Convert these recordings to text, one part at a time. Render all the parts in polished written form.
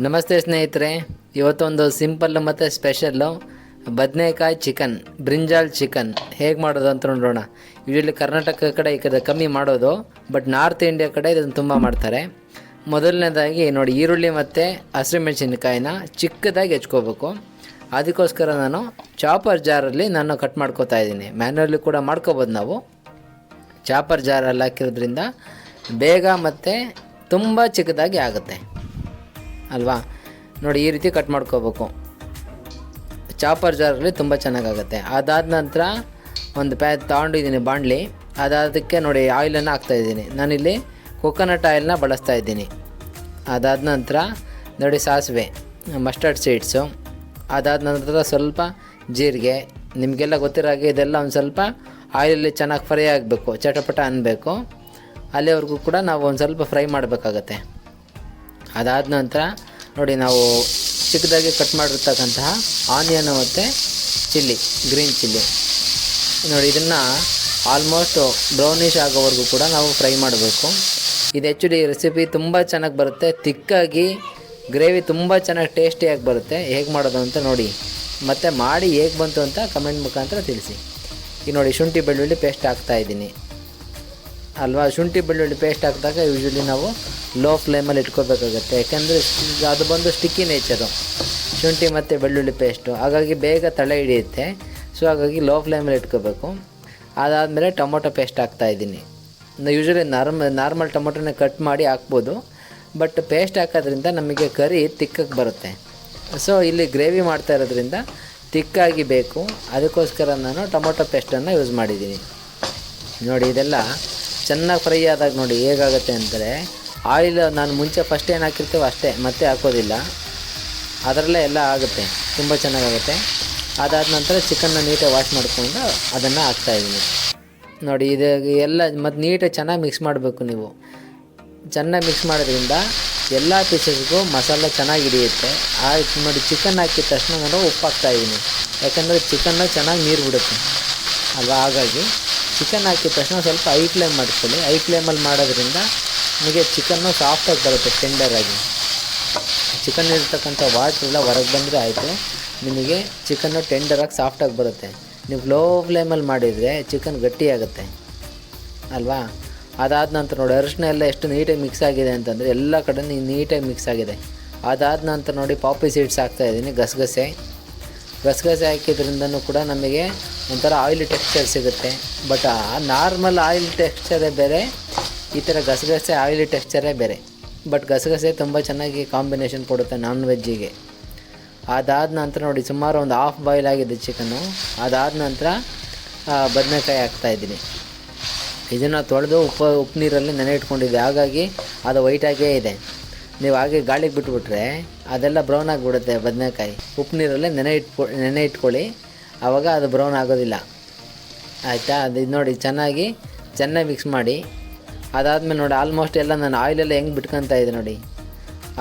ನಮಸ್ತೆ ಸ್ನೇಹಿತರೆ, ಇವತ್ತೊಂದು ಸಿಂಪಲ್ ಮತ್ತು ಸ್ಪೆಷಲ್ಲು ಬದನೆಕಾಯಿ ಚಿಕನ್, ಬ್ರಿಂಜಾಲ್ ಚಿಕನ್ ಹೇಗೆ ಮಾಡೋದು ಅಂತ ನೋಡೋಣ. ಯೂಶಲಿ ಕರ್ನಾಟಕ ಕಡೆ ಈ ಕಡೆ ಕಮ್ಮಿ ಮಾಡೋದು, ಬಟ್ ನಾರ್ತ್ ಇಂಡಿಯಾ ಕಡೆ ಇದನ್ನು ತುಂಬ ಮಾಡ್ತಾರೆ. ಮೊದಲನೇದಾಗಿ ನೋಡಿ, ಈರುಳ್ಳಿ ಮತ್ತು ಹಸಿರುಮೆಣಸಿನ್ಕಾಯಿನ ಚಿಕ್ಕದಾಗಿ ಹೆಚ್ಕೋಬೇಕು. ಅದಕ್ಕೋಸ್ಕರ ನಾನು ಚಾಪರ್ ಜಾರಲ್ಲಿ ಕಟ್ ಮಾಡ್ಕೋತಾ ಇದ್ದೀನಿ. ಮ್ಯಾನ್ಯುವಲಿ ಕೂಡ ಮಾಡ್ಕೋಬೋದು ನಾವು. ಚಾಪರ್ ಜಾರಲ್ಲಿ ಹಾಕಿರೋದ್ರಿಂದ ಬೇಗ ಮತ್ತು ತುಂಬ ಚಿಕ್ಕದಾಗಿ ಆಗುತ್ತೆ ಅಲ್ವಾ. ನೋಡಿ, ಈ ರೀತಿ ಕಟ್ ಮಾಡ್ಕೋಬೇಕು. ಚಾಪರ್ ಜಾರಲ್ಲಿ ತುಂಬ ಚೆನ್ನಾಗಾಗುತ್ತೆ. ಅದಾದ ನಂತರ ಒಂದು ತೊಗೊಂಡಿದ್ದೀನಿ ಬಾಣಲಿ. ಅದಕ್ಕೆ ನೋಡಿ ಆಯಿಲನ್ನು ಹಾಕ್ತಾಯಿದ್ದೀನಿ. ನಾನಿಲ್ಲಿ ಕೊಕೊನಟ್ ಆಯಿಲ್ನ ಬಳಸ್ತಾ ಇದ್ದೀನಿ. ಅದಾದ ನಂತರ ನೋಡಿ ಸಾಸಿವೆ, ಮಸ್ಟರ್ಡ್ ಸೀಡ್ಸು, ಅದಾದ ನಂತರ ಸ್ವಲ್ಪ ಜೀರಿಗೆ. ನಿಮಗೆಲ್ಲ ಗೊತ್ತಿರೋ ಹಾಗೆ ಇದೆಲ್ಲ ಒಂದು ಸ್ವಲ್ಪ ಆಯಿಲಲ್ಲಿ ಚೆನ್ನಾಗಿ ಫ್ರೈ ಆಗಬೇಕು, ಚಟಪಟ ಅನ್ನಬೇಕು. ಅಲ್ಲಿವರೆಗೂ ಕೂಡ ನಾವು ಒಂದು ಸ್ವಲ್ಪ ಫ್ರೈ ಮಾಡಬೇಕಾಗತ್ತೆ. ಅದಾದ ನಂತರ ನೋಡಿ, ನಾವು ಚಿಕ್ಕದಾಗಿ ಕಟ್ ಮಾಡಿರ್ತಕ್ಕಂತಹ ಆನಿಯನ್ ಮತ್ತು ಗ್ರೀನ್ ಚಿಲ್ಲಿ ನೋಡಿ, ಇದನ್ನು ಆಲ್ಮೋಸ್ಟ್ ಬ್ರೌನಿಷ್ ಆಗೋವರೆಗೂ ಕೂಡ ನಾವು ಫ್ರೈ ಮಾಡಬೇಕು. ಇದು ಆ್ಯಕ್ಚುಲಿ ರೆಸಿಪಿ ತುಂಬ ಚೆನ್ನಾಗಿ ಬರುತ್ತೆ, ತಿಕ್ಕಾಗಿ ಗ್ರೇವಿ ತುಂಬ ಚೆನ್ನಾಗಿ ಟೇಸ್ಟಿಯಾಗಿ ಬರುತ್ತೆ. ಹೇಗೆ ಮಾಡೋದು ಅಂತ ನೋಡಿ, ಮತ್ತು ಮಾಡಿ ಹೇಗೆ ಬಂತು ಅಂತ ಕಮೆಂಟ್ ಮುಖಾಂತರ ತಿಳಿಸಿ. ಈಗ ನೋಡಿ, ಶುಂಠಿ ಬೆಳ್ಳುಳ್ಳಿ ಪೇಸ್ಟ್ ಹಾಕ್ತಾಯಿದ್ದೀನಿ ಅಲ್ವಾ. ಶುಂಠಿ ಬೆಳ್ಳುಳ್ಳಿ ಪೇಸ್ಟ್ ಹಾಕಿದಾಗ ಯೂಶ್ವಲಿ ನಾವು ಲೋ ಫ್ಲೇಮಲ್ಲಿ ಇಟ್ಕೋಬೇಕಾಗತ್ತೆ, ಯಾಕೆಂದರೆ ಅದು ಬಂದು ಸ್ಟಿಕ್ಕಿ ನೇಚರು ಶುಂಠಿ ಮತ್ತು ಬೆಳ್ಳುಳ್ಳಿ ಪೇಸ್ಟು, ಹಾಗಾಗಿ ಬೇಗ ತಳೆ ಹಿಡಿಯುತ್ತೆ. ಸೊ ಹಾಗಾಗಿ ಲೋ ಫ್ಲೇಮಲ್ಲಿ ಇಟ್ಕೋಬೇಕು. ಅದಾದಮೇಲೆ ಟೊಮೊಟೊ ಪೇಸ್ಟ್ ಹಾಕ್ತಾಯಿದ್ದೀನಿ. ಯೂಶ್ವಲಿ ನಾರ್ಮಲ್ ಟೊಮೊಟೊನ ಕಟ್ ಮಾಡಿ ಹಾಕ್ಬೋದು, ಬಟ್ ಪೇಸ್ಟ್ ಹಾಕೋದ್ರಿಂದ ನಮಗೆ ಕರಿ ತಿಕ್ಕಕ್ಕೆ ಬರುತ್ತೆ. ಸೊ ಇಲ್ಲಿ ಗ್ರೇವಿ ಮಾಡ್ತಾ ಇರೋದ್ರಿಂದ ತಿಕ್ಕಾಗಿ ಬೇಕು, ಅದಕ್ಕೋಸ್ಕರ ನಾನು ಟೊಮೊಟೊ ಪೇಸ್ಟನ್ನು ಯೂಸ್ ಮಾಡಿದ್ದೀನಿ. ನೋಡಿ, ಇದೆಲ್ಲ ಚೆನ್ನಾಗಿ ಫ್ರೈ ಆದಾಗ ನೋಡಿ ಹೇಗಾಗುತ್ತೆ ಅಂದರೆ, ಆಯಿಲ್ ನಾನು ಮುಂಚೆ ಫಸ್ಟ್ ಏನು ಹಾಕಿರ್ತೀವೋ ಅಷ್ಟೇ, ಮತ್ತೆ ಹಾಕೋದಿಲ್ಲ, ಅದರಲ್ಲೇ ಎಲ್ಲ ಆಗುತ್ತೆ, ತುಂಬ ಚೆನ್ನಾಗಾಗುತ್ತೆ. ಅದಾದ ನಂತರ ಚಿಕನ್ನ ನೀಟಾಗಿ ವಾಶ್ ಮಾಡಿಕೊಂಡು ಅದನ್ನು ಹಾಕ್ತಾಯಿದ್ದೀನಿ. ನೋಡಿ, ಇದು ಎಲ್ಲ ಮತ್ತು ನೀಟಾಗಿ ಚೆನ್ನಾಗಿ ಮಿಕ್ಸ್ ಮಾಡಬೇಕು. ನೀವು ಚೆನ್ನಾಗಿ ಮಿಕ್ಸ್ ಮಾಡೋದ್ರಿಂದ ಎಲ್ಲ ಪೀಸಸ್ಗೂ ಮಸಾಲೆ ಚೆನ್ನಾಗಿ ಹಿಡಿಯುತ್ತೆ. ಆಯ್ತು ನೋಡಿ, ಚಿಕನ್ ಹಾಕಿದ ತಕ್ಷಣ ನಾನು ಉಪ್ಪು ಹಾಕ್ತಾಯಿದ್ದೀನಿ, ಯಾಕಂದರೆ ಚಿಕನ್ನ ಚೆನ್ನಾಗಿ ನೀರು ಬಿಡುತ್ತೆ ಅಲ್ವಾ. ಹಾಗಾಗಿ ಚಿಕನ್ ಹಾಕಿದ ತಕ್ಷಣ ಸ್ವಲ್ಪ ಐ ಫ್ಲೇಮ್ ಮಾಡ್ಕೊಳ್ಳಿ. ಐ ಫ್ಲೇಮಲ್ಲಿ ಮಾಡೋದ್ರಿಂದ ನಿಮಗೆ ಚಿಕನ್ನು ಸಾಫ್ಟಾಗಿ ಬರುತ್ತೆ, ಟೆಂಡರಾಗಿ. ಚಿಕನ್ ಇರ್ತಕ್ಕಂಥ ವಾಟ್ರೆಲ್ಲ ಹೊರಗೆ ಬಂದರೆ ಆಯಿತು, ನಿಮಗೆ ಚಿಕನ್ನು ಟೆಂಡರಾಗಿ ಸಾಫ್ಟಾಗಿ ಬರುತ್ತೆ. ನೀವು ಲೋ ಫ್ಲೇಮಲ್ಲಿ ಮಾಡಿದರೆ ಚಿಕನ್ ಗಟ್ಟಿಯಾಗುತ್ತೆ ಅಲ್ವಾ. ಅದಾದ ನಂತರ ನೋಡಿ, ಅರಿಶಿನ ಎಲ್ಲ ಎಷ್ಟು ನೀಟಾಗಿ ಮಿಕ್ಸ್ ಆಗಿದೆ ಅಂತಂದರೆ ಎಲ್ಲ ಕಡೆ ನೀಟಾಗಿ ಮಿಕ್ಸ್ ಆಗಿದೆ. ಅದಾದ ನಂತರ ನೋಡಿ, ಪಾಪಿ ಸೀಡ್ಸ್ ಹಾಕ್ತಾಯಿದ್ದೀನಿ, ಗಸಗಸೆ ಹಾಕಿದ್ರಿಂದನೂ ಕೂಡ ನಮಗೆ ಒಂಥರ ಆಯಿಲ್ ಟೆಕ್ಸ್ಚರ್ ಸಿಗುತ್ತೆ. ಬಟ್ ಆ ನಾರ್ಮಲ್ ಆಯಿಲ್ ಟೆಕ್ಸ್ಚರೇ ಬೇರೆ, ಈ ಥರ ಗಸಗಸೆ ಆಯಿಲ್ ಟೆಕ್ಸ್ಚರೇ ಬೇರೆ. ಬಟ್ ಗಸಗಸೆ ತುಂಬ ಚೆನ್ನಾಗಿ ಕಾಂಬಿನೇಷನ್ ಕೊಡುತ್ತೆ ನಾನ್ ವೆಜ್ಜಿಗೆ. ಅದಾದ ನಂತರ ನೋಡಿ, ಸುಮಾರು ಒಂದು ಹಾಫ್ ಬಾಯ್ಲ್ ಆಗಿದೆ ಚಿಕನ್ನು. ಅದಾದ ನಂತರ ಬದನೆಕಾಯಿ ಹಾಕ್ತಾಯಿದ್ದೀನಿ. ಇದನ್ನು ತೊಳೆದು ಉಪ್ಪು ನೀರಲ್ಲಿ ನೆನೆ ಇಟ್ಕೊಂಡಿದ್ದೆ, ಹಾಗಾಗಿ ಅದು ವೈಟಾಗೇ ಇದೆ. ನೀವು ಹಾಗೆ ಗಾಳಿಗೆ ಬಿಟ್ಬಿಟ್ರೆ ಅದೆಲ್ಲ ಬ್ರೌನ್ ಆಗಿಬಿಡುತ್ತೆ ಬದನೆಕಾಯಿ. ಉಪ್ಪು ನೀರಲ್ಲೇ ನೆನೆ ಇಟ್ಕೊಳ್ಳಿ, ಆವಾಗ ಅದು ಬ್ರೌನ್ ಆಗೋದಿಲ್ಲ, ಆಯಿತಾ. ಅದು ನೋಡಿ, ಚೆನ್ನಾಗಿ ಮಿಕ್ಸ್ ಮಾಡಿ. ಅದಾದಮೇಲೆ ನೋಡಿ, ಆಲ್ಮೋಸ್ಟ್ ಎಲ್ಲ ನಾನು ಆಯಿಲೆಲ್ಲ ಹೆಂಗೆ ಬಿಟ್ಕೊತಾ ಇದೆ ನೋಡಿ,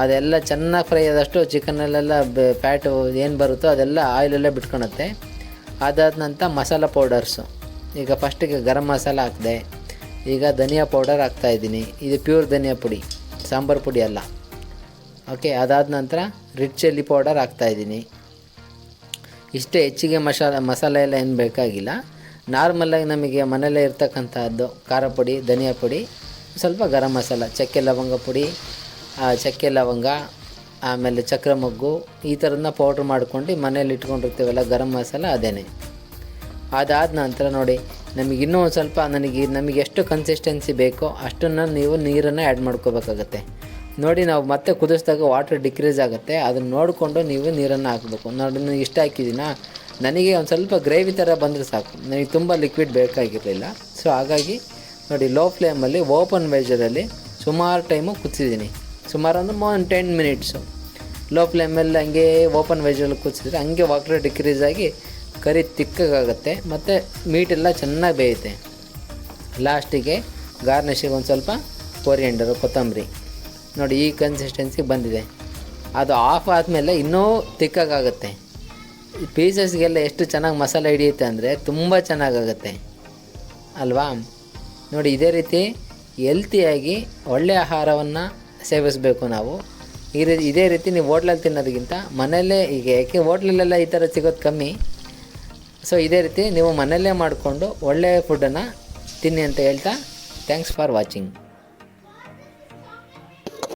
ಅದೆಲ್ಲ ಚೆನ್ನಾಗಿ ಫ್ರೈ ಆದಷ್ಟು ಚಿಕನಲ್ಲೆಲ್ಲ ಫ್ಯಾಟು ಏನು ಬರುತ್ತೋ ಅದೆಲ್ಲ ಆಯಿಲೆಲ್ಲ ಬಿಟ್ಕೊಳುತ್ತೆ. ಅದಾದ ನಂತರ ಮಸಾಲ ಪೌಡರ್ಸು, ಈಗ ಫಸ್ಟಿಗೆ ಗರಂ ಮಸಾಲ ಹಾಕಿದೆ, ಈಗ ಧನಿಯಾ ಪೌಡರ್ ಹಾಕ್ತಾಯಿದ್ದೀನಿ. ಇದು ಪ್ಯೂರ್ ಧನಿಯಾ ಪುಡಿ, ಸಾಂಬಾರು ಪುಡಿ ಅಲ್ಲ, ಓಕೆ. ಅದಾದ ನಂತರ ರೆಡ್ ಚಿಲ್ಲಿ ಪೌಡರ್ ಹಾಕ್ತಾಯಿದ್ದೀನಿ. ಇಷ್ಟೇ, ಹೆಚ್ಚಿಗೆ ಮಸಾಲೆ ಎಲ್ಲ ಏನು ಬೇಕಾಗಿಲ್ಲ. ನಾರ್ಮಲಾಗಿ ನಮಗೆ ಮನೆಯಲ್ಲೇ ಇರ್ತಕ್ಕಂಥದ್ದು ಖಾರ ಪುಡಿ, ಧನಿಯಾ ಪುಡಿ, ಸ್ವಲ್ಪ ಗರಂ ಮಸಾಲ, ಚಕ್ಕೆ ಲವಂಗ, ಆಮೇಲೆ ಚಕ್ರ ಮೊಗ್ಗು, ಈ ಥರದನ್ನ ಪೌಡ್ರ್ ಮಾಡ್ಕೊಂಡು ಮನೇಲಿ ಇಟ್ಕೊಂಡಿರ್ತೀವಲ್ಲ ಗರಂ ಮಸಾಲ, ಅದೇನೆ. ಅದಾದ ನಂತರ ನೋಡಿ, ನಮಗೆ ಇನ್ನೂ ಒಂದು ಸ್ವಲ್ಪ ನಮಗೆ ಎಷ್ಟು ಕನ್ಸಿಸ್ಟೆನ್ಸಿ ಬೇಕೋ ಅಷ್ಟನ್ನು ನೀವು ನೀರನ್ನು ಆ್ಯಡ್ ಮಾಡ್ಕೋಬೇಕಾಗತ್ತೆ. ನೋಡಿ, ನಾವು ಮತ್ತೆ ಕುದಿಸಿದಾಗ ವಾಟರ್ ಡಿಕ್ರೀಸ್ ಆಗುತ್ತೆ, ಅದನ್ನು ನೋಡಿಕೊಂಡು ನೀವು ನೀರನ್ನು ಹಾಕಬೇಕು. ನೋಡಿ, ನಾನು ಇಷ್ಟ ಹಾಕಿದ್ದೀನಾ, ನನಗೆ ಒಂದು ಸ್ವಲ್ಪ ಗ್ರೇವಿ ಥರ ಬಂದರೆ ಸಾಕು, ನನಗೆ ತುಂಬ ಲಿಕ್ವಿಡ್ ಬೇಕಾಗಿರಲಿಲ್ಲ. ಸೊ ಹಾಗಾಗಿ ನೋಡಿ, ಲೋ ಫ್ಲೇಮಲ್ಲಿ ಓಪನ್ ವೇಜರಲ್ಲಿ ಸುಮಾರು ಟೈಮು ಕುದಿಸಿದ್ದೀನಿ, ಸುಮಾರು ಒಂದು 10 ಮಿನಿಟ್ಸು. ಲೋ ಫ್ಲೇಮಲ್ಲಿ ಹಂಗೆ ಓಪನ್ ವೇಜಲ್ಲಿ ಕುದಿಸಿದ್ರೆ ಹಂಗೆ ವಾಟರ್ ಡಿಕ್ರೀಸ್ ಆಗಿ ಕರಿ ತಿಕ್ಕಾಗುತ್ತೆ ಮತ್ತು ಮೀಟೆಲ್ಲ ಚೆನ್ನಾಗಿ ಬೇಯುತ್ತೆ. ಲಾಸ್ಟಿಗೆ ಗಾರ್ನಿಷಿಗೆ ಒಂದು ಸ್ವಲ್ಪ ಕೊರಿಯಂಡರು, ಕೊತ್ತಂಬರಿ. ನೋಡಿ, ಈ ಕನ್ಸಿಸ್ಟೆನ್ಸಿಗೆ ಬಂದಿದೆ. ಅದು ಆಫ್ ಆದಮೇಲೆ ಇನ್ನೂ ತಿಕ್ಕಾಗುತ್ತೆ. ಪೀಸಸ್ಗೆಲ್ಲ ಎಷ್ಟು ಚೆನ್ನಾಗಿ ಮಸಾಲೆ ಹಿಡಿಯುತ್ತೆ ಅಂದರೆ ತುಂಬ ಚೆನ್ನಾಗಾಗುತ್ತೆ ಅಲ್ವಾ. ನೋಡಿ, ಇದೇ ರೀತಿ ಹೆಲ್ತಿಯಾಗಿ ಒಳ್ಳೆಯ ಆಹಾರವನ್ನು ಸೇವಿಸಬೇಕು ನಾವು. ಇದೇ ರೀತಿ ನೀವು ಹೋಟ್ಲಲ್ಲಿ ತಿನ್ನೋದಕ್ಕಿಂತ ಮನೆಯಲ್ಲೇ, ಈಗ ಯಾಕೆ ಹೋಟ್ಲಲ್ಲೆಲ್ಲ ಈ ಥರ ಸಿಗೋದು ಕಮ್ಮಿ. ಸೊ ಇದೇ ರೀತಿ ನೀವು ಮನೆಯಲ್ಲೇ ಮಾಡಿಕೊಂಡು ಒಳ್ಳೆಯ ಫುಡ್ಡನ್ನು ತಿನ್ನಿ ಅಂತ ಹೇಳ್ತಾ, ಥ್ಯಾಂಕ್ಸ್ ಫಾರ್ ವಾಚಿಂಗ್.